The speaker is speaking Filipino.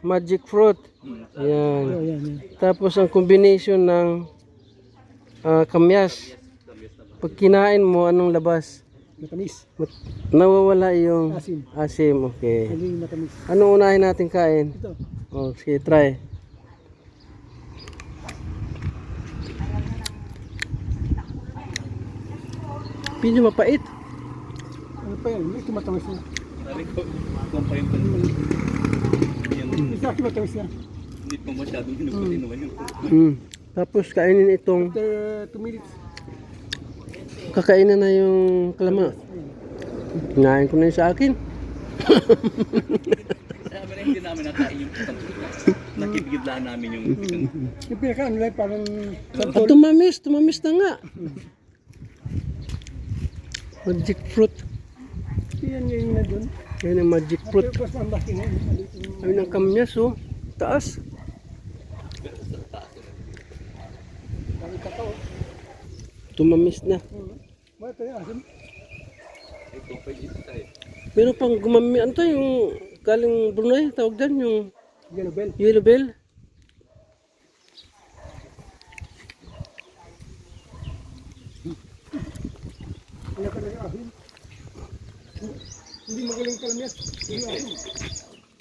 Magic fruit. Yan. Yan. Tapos ang combination ng kamyas. Pag kinain mo, anong labas? Matamis. Nawawala yung Asim. asim. Okay. Naging matamis. Anong unahin natin kain? Ito. Oh, sige, try. Medyo mapait. Ano pa yan? May matamis na. Isa matamis na. Hindi pa masyadong inuman yung Tapos kainin itong After 2 minutes. kakainin na yung kalama. Kinain ko na yun sa akin. Sabi na hindi namin nakain yung pitang nakibigidlaan namin yung pitang. Yung pinaka-ano lang parang At tumamis na nga. Magic fruit. yan yung na doon. Yan ang magic fruit. Tapos ang laki na. Ayun ang kamyas, oh. Taas. Parang kakao. Tumamis na. Bakit tayo asim? Ito pa yung tayo. Pero pang gumami, ano to yung galing Brunei, tawag dyan yung Yellow bell. yellow bell. Wala ka na yung asim. Hindi magaling kalamyat. Yung asim.